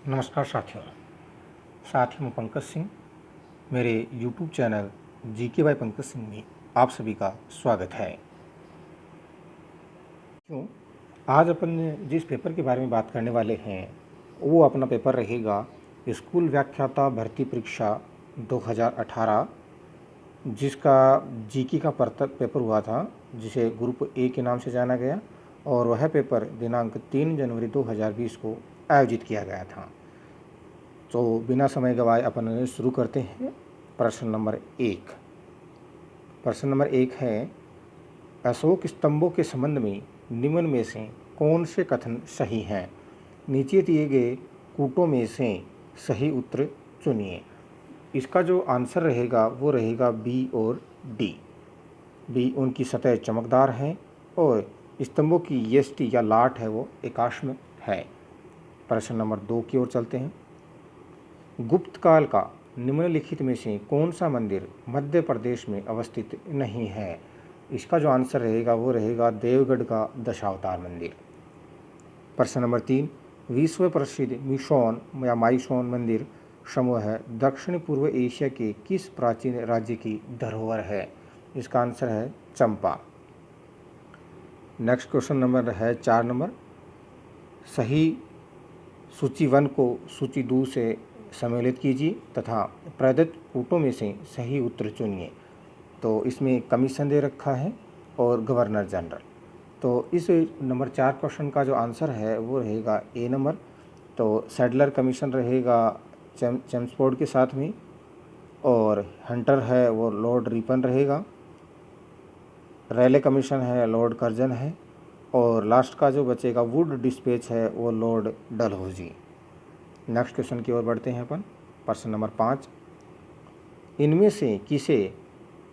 नमस्कार साथियों मैं पंकज सिंह। मेरे YouTube channel GK by Pankaj Singh में आप सभी का स्वागत है। आज अपन जिस पेपर के बारे में बात करने वाले हैं वो अपना पेपर रहेगा स्कूल व्याख्याता भर्ती परीक्षा 2018, जिसका जीके का पेपर हुआ था, जिसे ग्रुप ए के नाम से जाना गया, और वह पेपर दिनांक 3 जनवरी 2020 को आयोजित किया गया था। तो बिना समय गवाए अपन शुरू करते हैं। प्रश्न नंबर 1 है, अशोक स्तंभों के संबंध में निम्न में से कौन से कथन सही हैं? नीचे दिए गए कूटों में से सही उत्तर चुनिए। इसका जो आंसर रहेगा वो रहेगा बी और डी। बी, उनकी सतह चमकदार है और स्तंभों की यष्टि या लाट है वो एकाश्म है। प्रश्न नंबर 2 की ओर चलते हैं। गुप्त काल का निम्नलिखित में से कौन सा मंदिर मध्य प्रदेश में अवस्थित नहीं है? इसका जो आंसर रहेगा वो रहेगा देवगढ़ का दशावतार मंदिर। प्रश्न नंबर 3, विश्व प्रसिद्ध मिशोन या माइसोन मंदिर समूह है दक्षिण पूर्व एशिया के किस प्राचीन राज्य की धरोहर है? इसका आंसर है चंपा। नेक्स्ट क्वेश्चन नंबर है 4 नंबर, सही सूची 1 को सूची 2 से सम्मिलित कीजिए तथा प्रदत्त कूटों में से सही उत्तर चुनिए। तो इसमें कमीशन दे रखा है और गवर्नर जनरल। तो इस नंबर 4 क्वेश्चन का जो आंसर है वो रहेगा ए नंबर। तो सैडलर कमीशन रहेगा चेम्सफोर्ड के साथ में, और हंटर है वो लॉर्ड रिपन रहेगा, रैले कमीशन है लॉर्ड कर्जन है, और लास्ट का जो बचेगा वुड डिस्पैच है वो लॉर्ड डलहौजी। नेक्स्ट क्वेश्चन की ओर बढ़ते हैं अपन। प्रश्न नंबर 5, इनमें से किसे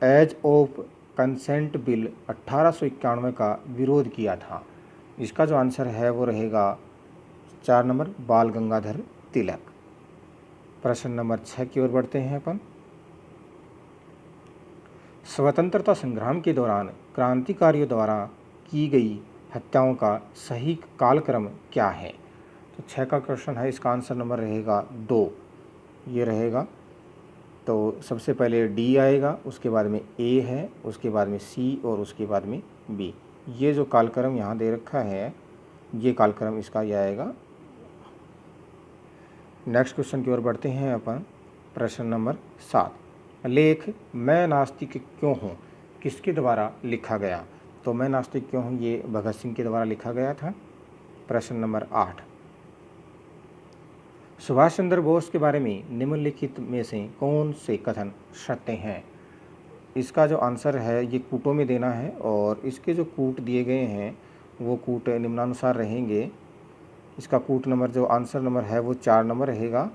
एज ऑफ कंसेंट बिल 1891 का विरोध किया था? इसका जो आंसर है वो रहेगा 4 नंबर, बाल गंगाधर तिलक। प्रश्न नंबर 6 की ओर बढ़ते हैं अपन। स्वतंत्रता संग्राम के दौरान क्रांतिकारियों द्वारा की गई हत्याओं का सही कालक्रम क्या है? तो 6 का क्वेश्चन है, इसका आंसर नंबर रहेगा 2, ये रहेगा। तो सबसे पहले डी आएगा, उसके बाद में ए है, उसके बाद में सी और उसके बाद में बी। ये जो कालक्रम यहाँ दे रखा है ये कालक्रम इसका ये आएगा। नेक्स्ट क्वेश्चन की ओर बढ़ते हैं अपन। प्रश्न नंबर 7, लेख मैं नास्तिक क्यों हूँ किसके द्वारा लिखा गया? तो मैं नास्तिक क्यों हूँ ये भगत सिंह के द्वारा लिखा गया था। प्रश्न नंबर 8, सुभाष चंद्र बोस के बारे में निम्नलिखित में से कौन से कथन सत्य हैं? इसका जो आंसर है ये कूटों में देना है, और इसके जो कूट दिए गए हैं वो कूट निम्नानुसार रहेंगे। इसका कूट नंबर जो आंसर नंबर है वो 4 नंबर रहेगा,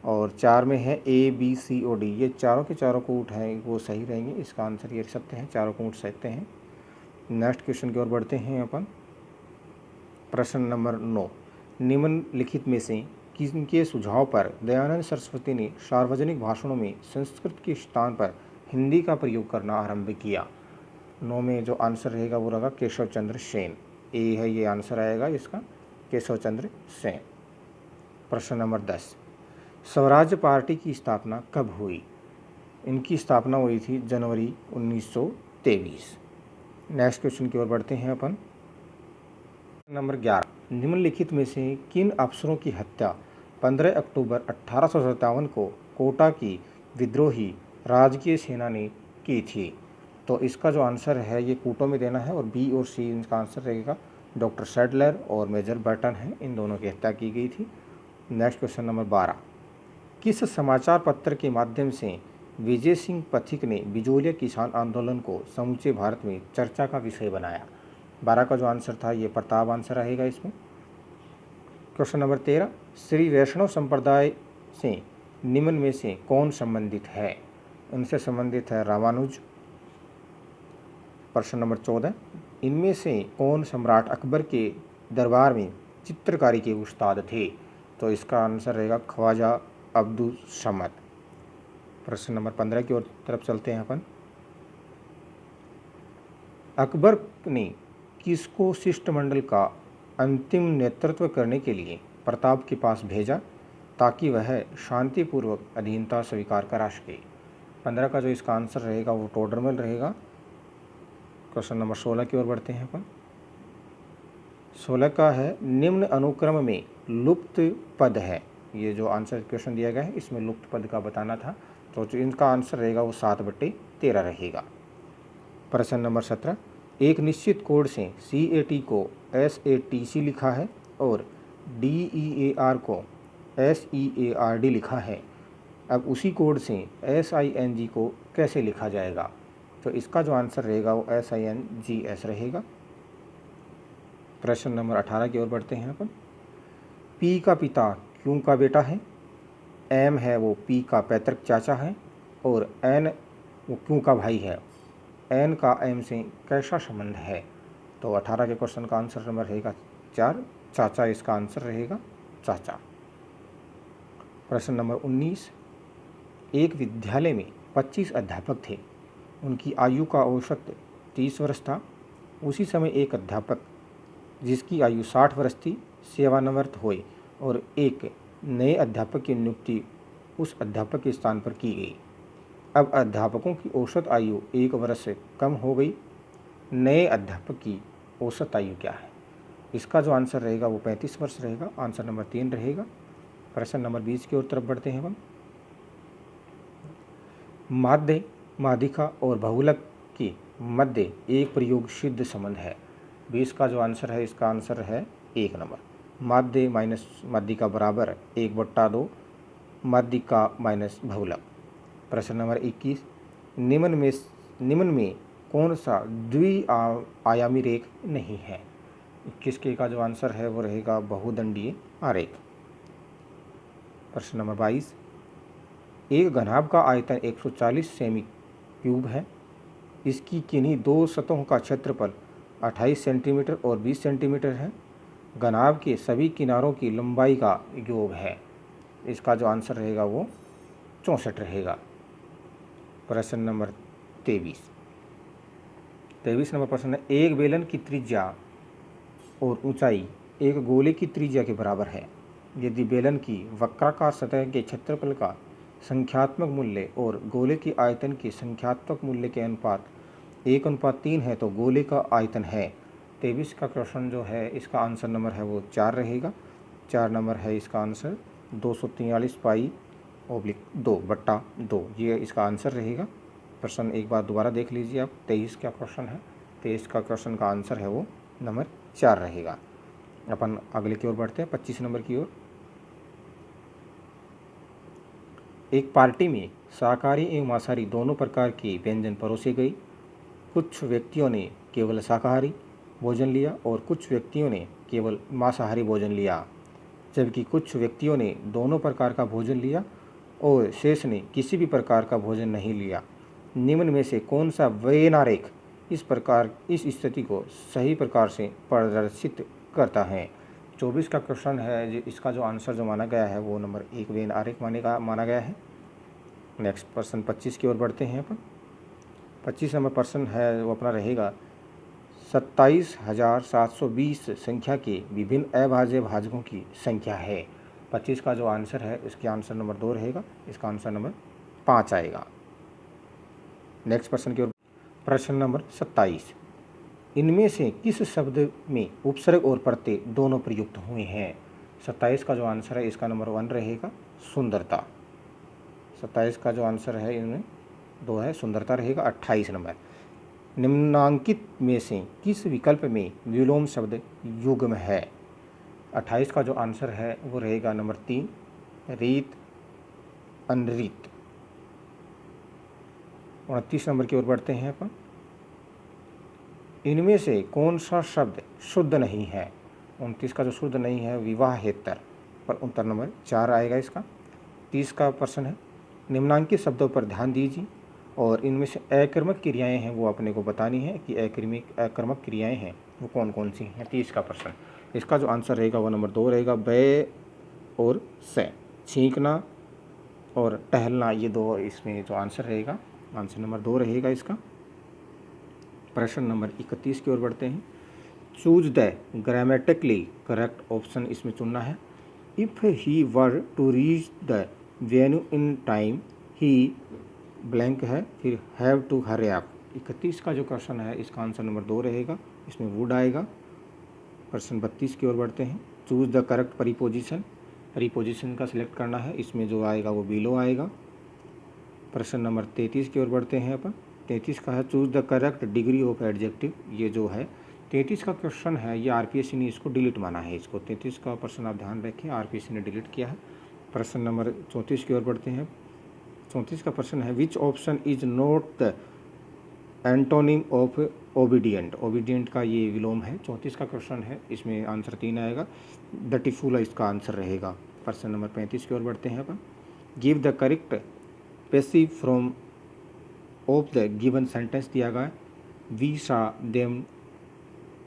और 4 में है ए बी सी और डी, ये चारों के चारों कूट हैं वो सही रहेंगे। इसका आंसर ये सत्य है, चारों कूट सत्य हैं। नेक्स्ट क्वेश्चन की ओर बढ़ते हैं अपन। प्रश्न नंबर 9, निम्नलिखित में से किनके सुझाव पर दयानंद सरस्वती ने सार्वजनिक भाषणों में संस्कृत के स्थान पर हिंदी का प्रयोग करना आरंभ किया? 9 में जो आंसर रहेगा वो रहेगा केशव चंद्र सेन। ए है ये आंसर आएगा इसका, केशव चंद्र सेन। प्रश्न नंबर 10, स्वराज्य पार्टी की स्थापना कब हुई? इनकी स्थापना हुई थी जनवरी 1923। नेक्स्ट क्वेश्चन की ओर बढ़ते हैं अपन। नंबर 11, निम्नलिखित में से किन अफसरों की हत्या 15 अक्टूबर 1857 को कोटा की विद्रोही राजकीय सेना ने की थी? तो इसका जो आंसर है ये कूटों में देना है, और बी और सी इनका आंसर रहेगा। डॉक्टर सैडलर और मेजर बर्टन है, इन दोनों की हत्या की गई थी। नेक्स्ट क्वेश्चन नंबर 12, किस समाचार पत्र के माध्यम से विजय सिंह पथिक ने बिजोलिया किसान आंदोलन को समूचे भारत में चर्चा का विषय बनाया? 12 का जो आंसर था ये प्रताप आंसर रहेगा इसमें। क्वेश्चन नंबर 13, श्री वैष्णव संप्रदाय से निम्न में से कौन संबंधित है? इनसे संबंधित है रामानुज। प्रश्न नंबर 14, इनमें से कौन सम्राट अकबर के दरबार में चित्रकारी के उस्ताद थे? तो इसका आंसर रहेगा ख्वाजा अब्दुल समद। प्रश्न नंबर 15 की ओर तरफ चलते हैं अपन। अकबर ने किसको शिष्टमंडल का अंतिम नेतृत्व करने के लिए प्रताप के पास भेजा? ताकि वह शांतिपूर्वक अधीनता स्वीकार करा सके। 15 का जो इसका आंसर रहेगा वो टोडरमल रहेगा। क्वेश्चन नंबर 16 की ओर बढ़ते हैं अपन। 16 का है निम्न अनुक्रम में लुप्त पद है। ये जो आंसर क्वेश्चन दिया गया है इसमें लुप्त पद का बताना था, तो जो इनका आंसर रहेगा वो 7/13 रहेगा। प्रश्न नंबर 17, एक निश्चित कोड से CAT को SATC लिखा है और DEAR को SEARD लिखा है। अब उसी कोड से SING को कैसे लिखा जाएगा? तो इसका जो आंसर रहेगा वो SINGS रहेगा। प्रश्न नंबर 18 की ओर बढ़ते हैं अपन। P का पिता Q का बेटा है, M है वो P का पैतृक चाचा है और N वो Q का भाई है। N का M से कैसा संबंध है? तो 18 के क्वेश्चन का आंसर नंबर रहेगा 4, चाचा इसका आंसर रहेगा, चाचा। प्रश्न नंबर 19, एक विद्यालय में 25 अध्यापक थे। उनकी आयु का औसत 30 वर्ष था। उसी समय एक अध्यापक जिसकी आयु 60 वर्ष थी सेवानिवृत्त हुए और एक नए अध्यापक की नियुक्ति उस अध्यापक के स्थान पर की गई। अब अध्यापकों की औसत आयु 1 वर्ष से कम हो गई। नए अध्यापक की औसत आयु क्या है? इसका जो आंसर रहेगा वो 35 वर्ष रहेगा। आंसर नंबर 3 रहेगा। प्रश्न नंबर 20 की ओर तरफ बढ़ते हैं हम। माध्य, माध्यिका और बहुलक के मध्य एक प्रयोग सिद्ध संबंध है। 20 का जो आंसर है इसका आंसर है 1 नंबर। माध्य माइनस माध्यिका बराबर 1/2 माध्यिका माइनस बहुलक। प्रश्न नंबर 21, निम्न में कौन सा द्विआयामी रेख नहीं है? 21 के का जो आंसर है वो रहेगा बहुदंडीय आरेख। प्रश्न नंबर 22, एक घनाभ का आयतन 140 सेमी क्यूब है। इसकी किन्हीं दो सतहों का क्षेत्रफल 28 सेंटीमीटर और 20 सेंटीमीटर है। घनाभ के सभी किनारों की लंबाई का योग है। इसका जो आंसर रहेगा वो 64 रहेगा। प्रश्न नंबर 23 नंबर प्रश्न है, एक बेलन की त्रिज्या और ऊंचाई एक गोले की त्रिज्या के बराबर है। यदि बेलन की वक्राकार सतह के क्षेत्रफल का संख्यात्मक मूल्य और गोले के आयतन के संख्यात्मक मूल्य के अनुपात 1:3 है तो गोले का आयतन है। 23 का क्वेश्चन जो है इसका आंसर नंबर है वो 4 रहेगा। 4 नंबर है इसका आंसर 243 पाई ओब्लिक 2/2, ये इसका आंसर रहेगा। प्रश्न एक बार दोबारा देख लीजिए आप। 23 का क्वेश्चन है, 23 का क्वेश्चन का आंसर है वो नंबर 4 रहेगा। अपन अगले की ओर बढ़ते हैं, 25 नंबर की ओर। एक पार्टी में शाकाहारी एवं मांसाहारी दोनों प्रकार के व्यंजन परोसे गए। कुछ व्यक्तियों ने केवल शाकाहारी भोजन लिया और कुछ व्यक्तियों ने केवल मांसाहारी भोजन लिया, जबकि कुछ व्यक्तियों ने दोनों प्रकार का भोजन लिया और शेष ने किसी भी प्रकार का भोजन नहीं लिया। निम्न में से कौन सा वेन आरेख इस स्थिति को सही प्रकार से प्रदर्शित करता है? 24 का क्वेश्चन है, इसका जो आंसर जो माना गया है वो नंबर 1 वेन आरेख माना गया है। नेक्स्ट प्रश्न 25 की ओर बढ़ते हैं अपन। 25 नंबर प्रश्न है वो अपना रहेगा 27,720 संख्या के विभिन्न अभाज्य भाजकों की संख्या है। 25 का जो आंसर है इसके आंसर नंबर 2 रहेगा। इसका आंसर नंबर 5 आएगा। नेक्स्ट प्रश्न की ओर। प्रश्न नंबर 27, इनमें से किस शब्द में उपसर्ग और प्रत्यय दोनों प्रयुक्त हुए हैं? 27 का जो आंसर है इसका नंबर 1 रहेगा, सुंदरता। 27 का जो आंसर है इनमें 2 है, सुंदरता रहेगा। 28 नंबर, निम्नांकित में से किस विकल्प में विलोम शब्द युग्म है? 28 का जो आंसर है वो रहेगा नंबर 3, रीत अनरीत। 29 नंबर की ओर बढ़ते हैं अपन। इनमें से कौन सा शब्द शुद्ध नहीं है? 29 का जो शुद्ध नहीं है विवाहेतर, पर उत्तर नंबर 4 आएगा इसका। 30 का प्रश्न है, निम्नांकित शब्दों पर ध्यान दीजिए और इनमें से अकर्मक क्रियाएं हैं वो अपने को बतानी है कि अकर्मक क्रियाएं हैं वो कौन कौन सी हैं। 30 का प्रश्न, इसका जो आंसर रहेगा वो नंबर 2 रहेगा, बे और से। छींकना और टहलना, ये 2 इसमें जो आंसर रहेगा, आंसर नंबर 2 रहेगा इसका। प्रश्न नंबर 31 की ओर बढ़ते हैं। Choose the grammatically correct option इसमें चुनना है। If he were to reach the venue in time he blank है, फिर हैव टू हरी अप। 31 का जो क्वेश्चन है इसका आंसर नंबर 2 रहेगा, इसमें वुड आएगा। प्रश्न 32 की ओर बढ़ते हैं। Choose the correct preposition, preposition का सिलेक्ट करना है, इसमें जो आएगा वो बिलो आएगा। प्रश्न नंबर 33 की ओर बढ़ते हैं अपन। 33 का है choose the correct degree of adjective. ये जो है 33 का क्वेश्चन है, ये आरपीएससी ने इसको डिलीट माना है। इसको 33 का प्रश्न आप ध्यान रखें, आरपीएससी ने डिलीट किया है। प्रश्न नंबर 34 की ओर बढ़ते हैं। 34 का प्रश्न है which option is not the antonym of obedient. Obedient का ये विलोम है। 34 का क्वेश्चन है, इसमें आंसर 3 आएगा। डटीफुल इसका आंसर रहेगा। प्रश्न नंबर 35 की ओर बढ़ते हैं अपन। Give the correct passive form of the given sentence दिया गया, we saw them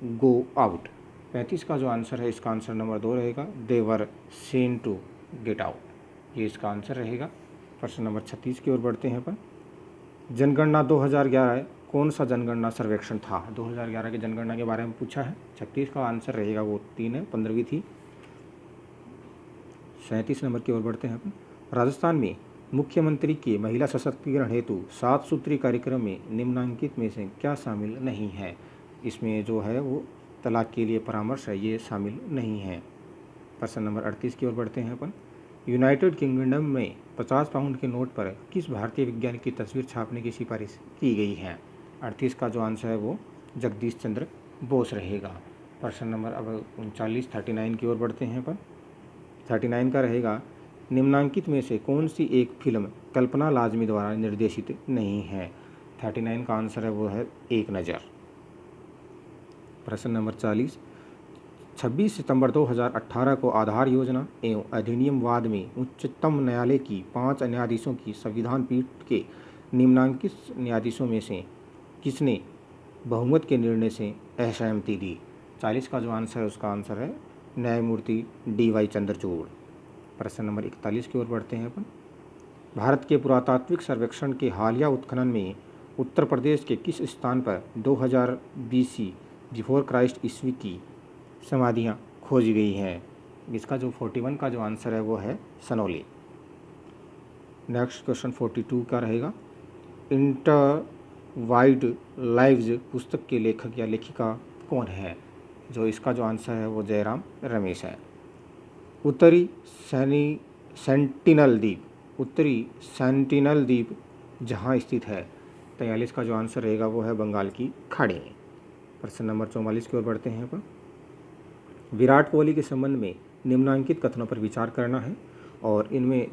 go out. 35 का जो आंसर है इसका आंसर नंबर 2 रहेगा, they were seen to get out. ये इसका आंसर रहेगा। प्रश्न नंबर 36 की ओर बढ़ते हैं अपन। जनगणना 2011 कौन सा जनगणना सर्वेक्षण था? 2011 की जनगणना के बारे में पूछा है। 36 का आंसर रहेगा वो 3 है, 15वीं थी। 37 नंबर की ओर बढ़ते हैं अपन। राजस्थान में मुख्यमंत्री के महिला सशक्तिकरण हेतु 7 सूत्री कार्यक्रम में निम्नलिखित में से क्या शामिल नहीं है? इसमें जो है वो तलाक के लिए परामर्श है, ये शामिल नहीं है। प्रश्न नंबर 38 की ओर बढ़ते हैं अपन। यूनाइटेड किंगडम में 50 पाउंड के नोट पर किस भारतीय वैज्ञानिक की तस्वीर छापने की सिफारिश की गई है? 38 का जो आंसर है वो जगदीश चंद्र बोस रहेगा। प्रश्न नंबर अब 39 की ओर बढ़ते हैं अपन। 39 का रहेगा निम्नांकित में से कौन सी एक फिल्म कल्पना लाजमी द्वारा निर्देशित नहीं है? 39 का आंसर है वो है एक नज़र। प्रश्न नंबर 40 26 सितंबर 2018 को आधार योजना एवं अधिनियमवाद में उच्चतम न्यायालय की 5 न्यायाधीशों की संविधान पीठ के निम्नांकित न्यायाधीशों में से किसने बहुमत के निर्णय से असहमति दी? 40 का जो आंसर है उसका आंसर है न्यायमूर्ति DY चंद्रचूड़। प्रश्न नंबर 41 की ओर बढ़ते हैं अपन। भारत के पुरातात्विक सर्वेक्षण के हालिया उत्खनन में उत्तर प्रदेश के किस स्थान पर 2000 BC बिफोर क्राइस्ट ईस्वी की समाधियाँ खोजी गई हैं? इसका जो 41 का जो आंसर है वो है सनौली। नेक्स्ट क्वेश्चन 42 का रहेगा। इंटर वाइल्ड लाइव्स पुस्तक के लेखक या लेखिका कौन है? जो इसका जो आंसर है वो जयराम रमेश है। उत्तरी सेंटिनल द्वीप जहाँ स्थित है? 43 का जो आंसर रहेगा वो है बंगाल की खाड़ी में। प्रश्न नंबर 44 की ओर बढ़ते हैं अपन। विराट कोहली के संबंध में निम्नांकित कथनों पर विचार करना है और इनमें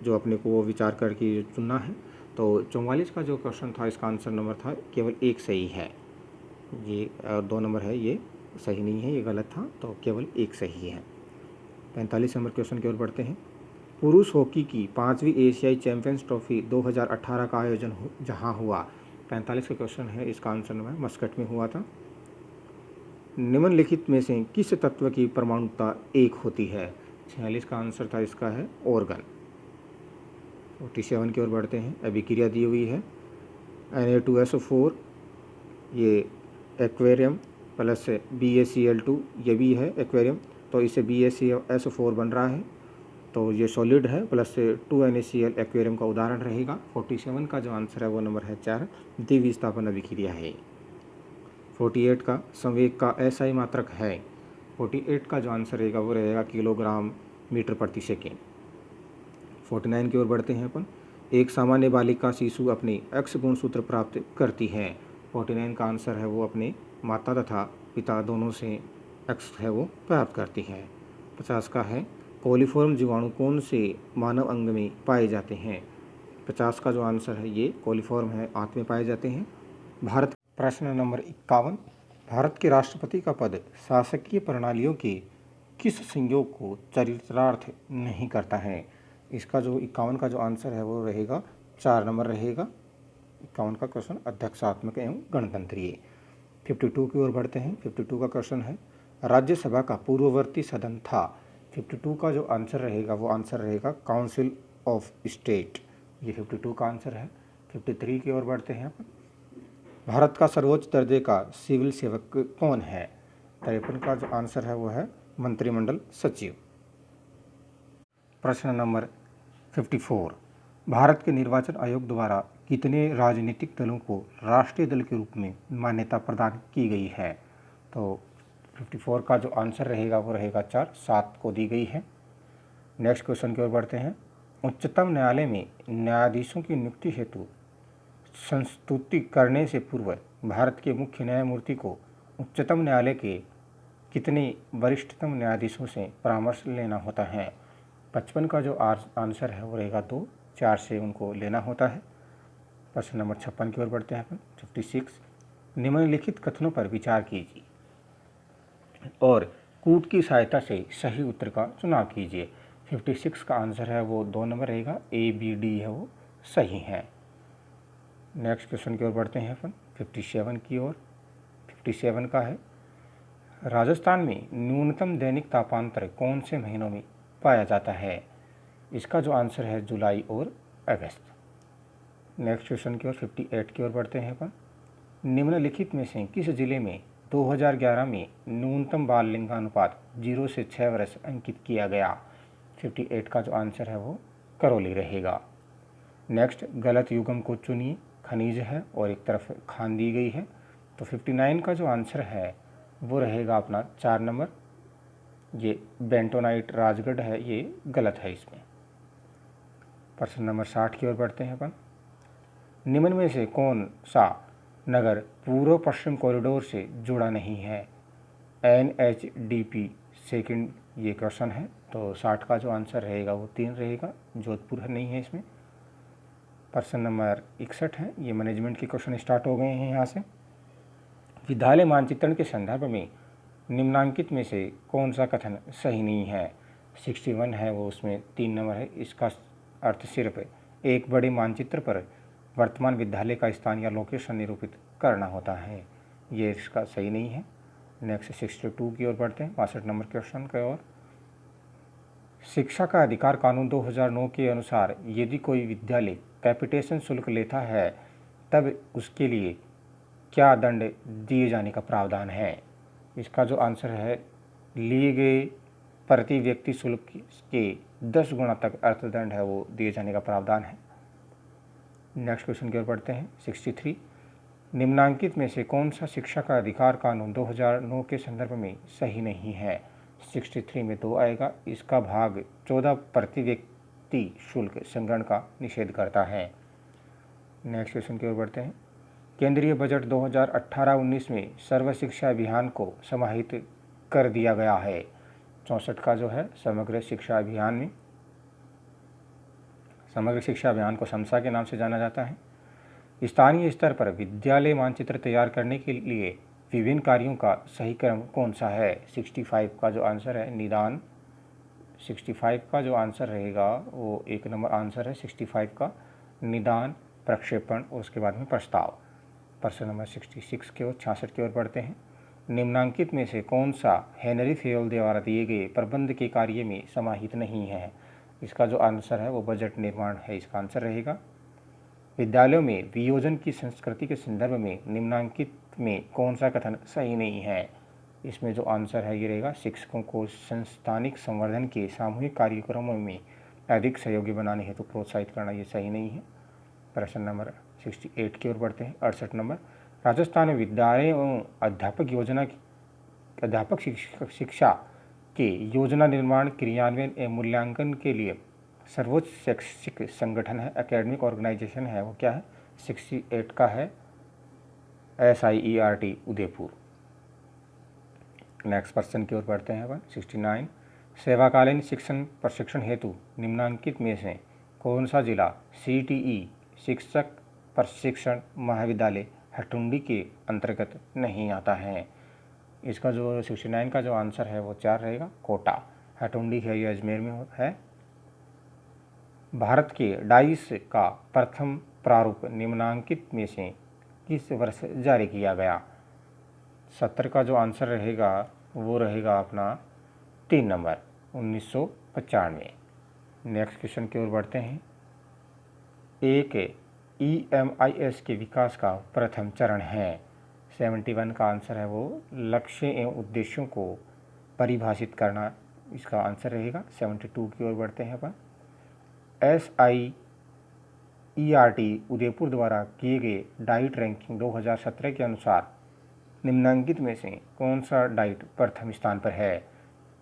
जो अपने को विचार करके चुनना है। तो 44 का जो क्वेश्चन था इसका आंसर नंबर था केवल एक सही है, ये 2 नंबर है ये सही नहीं है, ये गलत था, तो केवल एक सही है। 45 नंबर क्वेश्चन की ओर बढ़ते हैं। पुरुष हॉकी की 5वीं एशियाई चैंपियंस ट्रॉफी 2018 का आयोजन जहां हुआ? 45 का क्वेश्चन है, इसका आंसर नंबर मस्कट में हुआ था। निम्नलिखित में से किस तत्व की परमाणुता 1 होती है? 46 का आंसर था इसका है ऑर्गन। 47 की ओर बढ़ते हैं। अभिक्रिया दी हुई है Na2SO4, ये एक्वेरियम प्लस BaCl2, ये भी है एक्वेरियम, तो इससे BaCSO4 बन रहा है, तो ये सॉलिड है, प्लस 2NaCl एक्वेरियम का उदाहरण रहेगा। 47 का जो आंसर है वो नंबर है 4, द्विविस्थापन अभिक्रिया है। 48 का संवेग का SI मात्रक है। 48 का जो आंसर रहेगा वो रहेगा किलोग्राम मीटर प्रति सेकेंड। 49 की ओर बढ़ते हैं अपन। एक सामान्य बालिका शिशु अपनी X गुणसूत्र प्राप्त करती है। 49 का आंसर है वो अपने माता तथा पिता दोनों से X है वो प्राप्त करती है। 50 का है कोलिफॉर्म जीवाणु कौन से मानव अंग में पाए जाते हैं? 50 का जो आंसर है ये कोलिफॉर्म है, आंत में पाए जाते हैं। भारत प्रश्न नंबर 51। भारत के राष्ट्रपति का पद शासकीय प्रणालियों के किस संयोग को चरितार्थ नहीं करता है? इसका जो 51 का जो आंसर है वो रहेगा 4 नंबर रहेगा। 51 का क्वेश्चन अध्यक्षात्मक एवं गणतंत्रीय। 52 की ओर बढ़ते हैं। 52 का क्वेश्चन है राज्यसभा का पूर्ववर्ती सदन था। 52 का जो आंसर रहेगा वो आंसर रहेगा काउंसिल ऑफ स्टेट, ये 52 का आंसर है। 53 की ओर बढ़ते हैं। भारत का सर्वोच्च दर्जे का सिविल सेवक कौन है? 53 का जो आंसर है वो है मंत्रिमंडल सचिव। प्रश्न नंबर 54, भारत के निर्वाचन आयोग द्वारा कितने राजनीतिक दलों को राष्ट्रीय दल के रूप में मान्यता प्रदान की गई है? तो 54 का जो आंसर रहेगा वो रहेगा 4, 7 को दी गई है। नेक्स्ट क्वेश्चन की ओर बढ़ते हैं। उच्चतम न्यायालय में न्यायाधीशों की नियुक्ति हेतु संस्तुति करने से पूर्व भारत के मुख्य न्यायमूर्ति को उच्चतम न्यायालय के कितने वरिष्ठतम न्यायाधीशों से परामर्श लेना होता है? 55 का जो आंसर है वो रहेगा 2, 4 से उनको लेना होता है। प्रश्न नंबर 56 की ओर बढ़ते हैं अपन। 56, निम्नलिखित कथनों पर विचार कीजिए और कूट की सहायता से सही उत्तर का चुनाव कीजिए। 56 का आंसर है वो 2 नंबर रहेगा, A, B, D है वो सही है। नेक्स्ट क्वेश्चन की ओर बढ़ते हैं अपन 57 की ओर। 57 का है, राजस्थान में न्यूनतम दैनिक तापांतर कौन से महीनों में पाया जाता है? इसका जो आंसर है जुलाई और अगस्त। नेक्स्ट क्वेश्चन की ओर 58 की ओर बढ़ते हैं अपन। निम्नलिखित में से किस जिले में 2011 में न्यूनतम बाल लिंगानुपात 0 से 6 वर्ष अंकित किया गया? 58 का जो आंसर है वो करौली रहेगा। नेक्स्ट, गलत युग्म को चुनिए, खनिज है और एक तरफ खान दी गई है। तो 59 का जो आंसर है वो रहेगा अपना 4 नंबर, ये बेंटोनाइट राजगढ़ है, ये गलत है इसमें। प्रश्न नंबर 60 की ओर बढ़ते हैं अपन। निम्न में से कौन सा नगर पूर्व पश्चिम कॉरिडोर से जुड़ा नहीं है? NHDP सेकंड ये क्वेश्चन है। तो 60 का जो आंसर रहेगा वो 3 रहेगा, जोधपुर नहीं है इसमें। प्रश्न नंबर 61 है, ये मैनेजमेंट के क्वेश्चन स्टार्ट हो गए हैं यहाँ से। विद्यालय मानचित्रण के संदर्भ में निम्नांकित में से कौन सा कथन सही नहीं है? 61 है वो, उसमें 3 नंबर है। इसका अर्थ सिर्फ एक बड़े मानचित्र पर वर्तमान विद्यालय का स्थान या लोकेशन निरूपित करना होता है, ये इसका सही नहीं है। नेक्स्ट 62 की ओर बढ़ते हैं, 62 नंबर क्वेश्चन की ओर। शिक्षा का अधिकार कानून 2009 के अनुसार यदि कोई विद्यालय कैपिटेशन शुल्क लेता है तब उसके लिए क्या दंड दिए जाने का प्रावधान है? इसका जो आंसर है, लिए गए प्रति व्यक्ति शुल्क के 10 गुना तक अर्थदंड है वो दिए जाने का प्रावधान है। नेक्स्ट क्वेश्चन की ओर बढ़ते हैं। 63, निम्नांकित में से कौन सा शिक्षा का अधिकार कानून 2009 के संदर्भ में सही नहीं है? 63 में 2 आएगा। इसका भाग 14 प्रति व्यक्ति शुल्क संग्रहण का निषेध करता है। नेक्स्ट क्वेश्चन की ओर बढ़ते हैं। केंद्रीय बजट 2018-19 में सर्व शिक्षा अभियान को समाहित कर दिया गया है। 64 का जो है, समग्र शिक्षा अभियान में, समग्र शिक्षा अभियान को समसा के नाम से जाना जाता है। स्थानीय स्तर पर विद्यालय मानचित्र तैयार करने के लिए विभिन्न कार्यों का सही क्रम कौन सा है? 65 का जो आंसर है निदान। 65 का जो आंसर रहेगा वो 1 नंबर आंसर है 65 का, निदान, प्रक्षेपण और उसके बाद में प्रस्ताव। प्रश्न नंबर 66 की ओर 66 की ओर बढ़ते हैं। निम्नांकित में से कौन सा हेनरी फेयोल द्वारा दिए गए प्रबंध के कार्य में समाहित नहीं है? इसका जो आंसर है वो बजट निर्माण है, इसका आंसर रहेगा। विद्यालयों में वियोजन की संस्कृति के संदर्भ में निम्नांकित में कौन सा कथन सही नहीं है? इसमें जो आंसर है ये रहेगा, शिक्षकों को संस्थानिक संवर्धन के सामूहिक कार्यक्रमों में अधिक सहयोगी बनाने हेतु प्रोत्साहित करना, ये सही नहीं है। प्रश्न नंबर 68 की ओर बढ़ते हैं। 68 नंबर, राजस्थान में विद्यालय एवं अध्यापक योजना अध्यापक शिक्षा के योजना निर्माण, क्रियान्वयन एवं मूल्यांकन के लिए सर्वोच्च शैक्षिक संगठन है, एकेडमिक ऑर्गेनाइजेशन है, वो क्या है? 68 का है SIERT उदयपुर। नेक्स्ट पर्सन की ओर बढ़ते हैं अपन। 69, सेवाकालीन शिक्षण प्रशिक्षण हेतु निम्नांकित में से कौन सा जिला CTE शिक्षक प्रशिक्षण महाविद्यालय हटुंडी के अंतर्गत नहीं आता है? इसका जो 69 का जो आंसर है वो 4 रहेगा, कोटा। हटुंडी है ये अजमेर में है। भारत के डाइस का प्रथम प्रारूप निम्नांकित में से किस वर्ष जारी किया गया? 70 का जो आंसर रहेगा वो रहेगा अपना 3 नंबर, 1995। नेक्स्ट क्वेश्चन की ओर बढ़ते हैं। एक EMIS के विकास का प्रथम चरण है। 71 का आंसर है वो लक्ष्य एवं उद्देश्यों को परिभाषित करना इसका आंसर रहेगा 72 की ओर बढ़ते हैं अपन। SIERT उदयपुर द्वारा किए गए डाइट रैंकिंग 2017 के अनुसार निम्नलिखित में से कौन सा डाइट प्रथम स्थान पर है?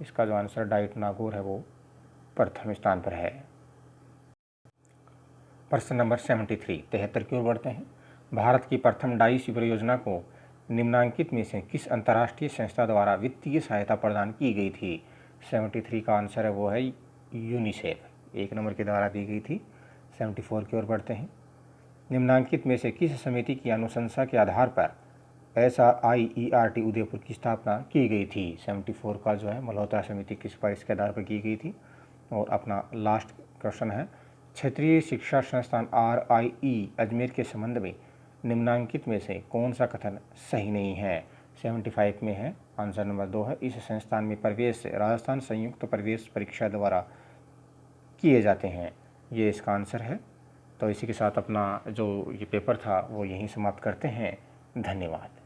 इसका जो आंसर डाइट नागौर है वो प्रथम स्थान पर है। प्रश्न नंबर 73 की ओर बढ़ते हैं। भारत की प्रथम डाई सी परियोजना को निम्नलिखित में से किस अंतर्राष्ट्रीय संस्था द्वारा वित्तीय सहायता प्रदान की गई थी? 73 का आंसर है वो है यूनिसेफ, 1 नंबर के द्वारा दी गई थी। 74 की ओर बढ़ते हैं। निम्नलिखित में से किस समिति की अनुशंसा के आधार पर SIERT उदयपुर की स्थापना की गई थी? 74 का जो है मल्होत्रा समिति किस सिफारिश के आधार पर की गई थी? और अपना लास्ट क्वेश्चन है, क्षेत्रीय शिक्षा संस्थान RIE अजमेर के संबंध में निम्नलिखित में से कौन सा कथन सही नहीं है? 75 में है, आंसर नंबर 2 है। इस संस्थान में प्रवेश राजस्थान संयुक्त प्रवेश परीक्षा द्वारा किए जाते हैं, ये इसका आंसर है। तो इसी के साथ अपना जो ये पेपर था वो यहीं समाप्त करते हैं। धन्यवाद।